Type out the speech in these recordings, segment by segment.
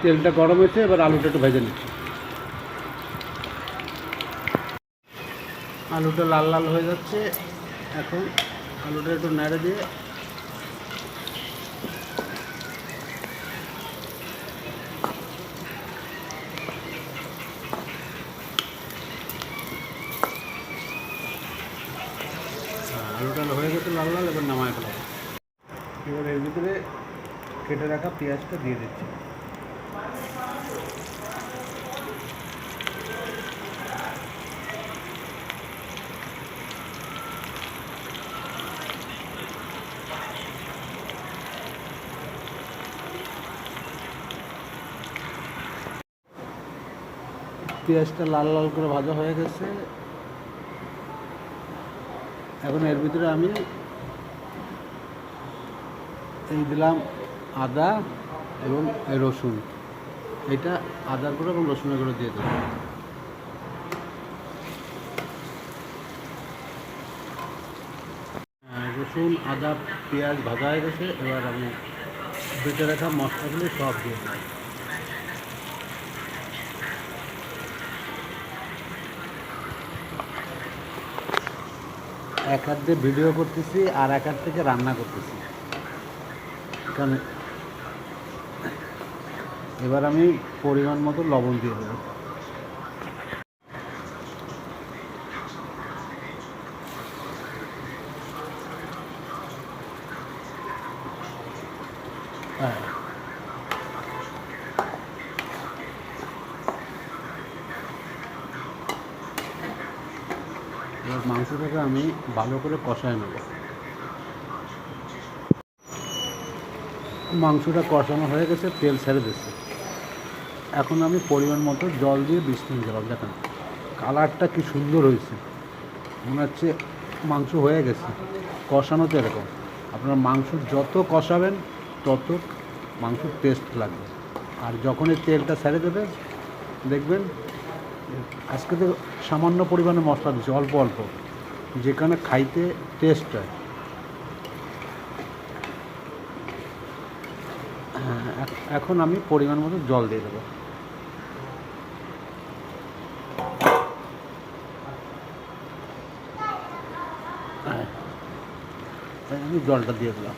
তেলটা গরম হয়েছে, এবার আলুটা একটু ভেজে নিচ্ছি। আলুটা লাল লাল হয়ে যাচ্ছে। এখন আলুটা একটু নেড়ে দিয়ে আলুটা হয়ে গেছে লাল লাল, এবার নামায় ফেলা। এবার এর ভিতরে কেটে রাখা পেঁয়াজটা দিয়ে দিচ্ছি। পেঁয়াজটা লাল লাল করে ভাজা হয়ে গেছে। এখন এর ভিতরে আমি এই দিলাম আদা এবং রসুন। এটা আদার গুঁড়ো এবং রসুনের গুঁড়ো দিয়ে দেবো। রসুন, আদা, পেঁয়াজ ভাজা হয়ে গেছে। এবার আমি বেটে রাখা মশলাগুলি সব দিয়ে দেবো। এক হাত দিয়ে ভিডিও করতেছি আর এক হাত থেকে রান্না করতেছি। এখানে এবার আমি পরিমাণ মতো লবণ দিয়ে দেবো। হ্যাঁ, এবার মাংসটাকে আমি ভালো করে কষায় নেব। মাংসটা কষানো হয়ে গেছে, তেল ছেড়ে দিচ্ছে। এখন আমি পরিমাণ মতো জল দিয়ে 20 মিনিট গেলাম। দেখেন কালারটা কি সুন্দর হয়েছে, মনে হচ্ছে মাংস হয়ে গেছে। কষানো তো এরকম, আপনার মাংস যত কষাবেন তত মাংসর টেস্ট লাগবে। আর যখনই তেলটা ছেড়ে দেবে দেখবেন, আজকে তো সামান্য পরিমাণে মশলা দিচ্ছে, অল্প অল্প, যেখানে খাইতে টেস্ট হয়। এখন আমি পরিমাণ মতো জল দিয়ে দেবো। আমি জলটা দিয়ে দিলাম।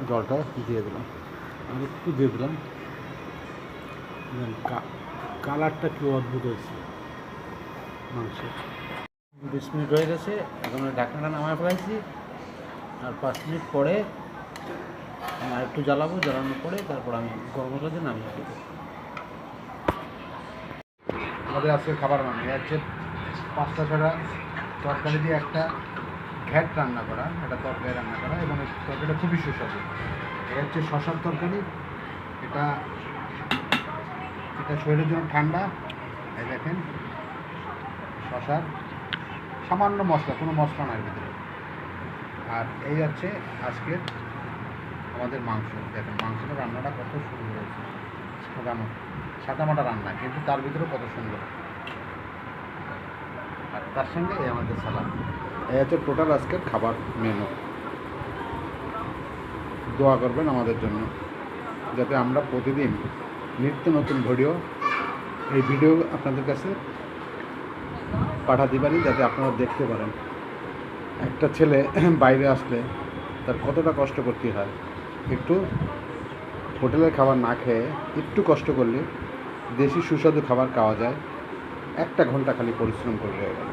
জলটা দিয়ে দিলাম, আর একটু দিয়ে দিলাম। কালারটা কি অদ্ভুত হয়েছে মাংস। 20 মিনিট হয়ে গেছে, এখন ঢাকনাটা নামায় ফেলাইছি। আর 5 মিনিট পরে আর একটু জ্বালাবো, জ্বালানোর পরে তারপর আমি গরম মশলা দিয়ে নামিয়ে দেবো। আমাদের আজকে খাবার বানানো হচ্ছে 5টা 6টা তরকারি দিয়ে একটা ঘ্যাট রান্না করা, একটা তরকারি রান্না করা, এবং এই তরকারিটা খুবই সুস্বাদু। এটা হচ্ছে শশার তরকারি। এটা এটা শরীরের জন্য ঠান্ডা। এই দেখেন শশার সামান্য মশলা, কোনো মশলা নাই ভিতরে। আর এই হচ্ছে আজকের আমাদের মাংস। দেখেন মাংসটা রান্নাটা কত সুন্দর হয়েছে, সাদামাটা রান্না, কিন্তু তার ভিতরে কত সুন্দর। আর তার সঙ্গে এই আমাদের সালাদ। এই হচ্ছে টোটাল আজকের খাবার মেনু। দোয়া করবেন আমাদের জন্য, যাতে আমরা প্রতিদিন নিত্য নতুন এই ভিডিও আপনাদের কাছে পাঠাতে পারি, যাতে আপনারা দেখতে পারেন একটা ছেলে বাইরে আসলে তার কতটা কষ্ট করতে হয়। একটু হোটেলের খাবার না খেয়ে একটু কষ্ট করলে দেশি সুস্বাদু খাবার খাওয়া যায়। 1 ঘন্টা খালি পরিশ্রম করলে হয়ে গেল।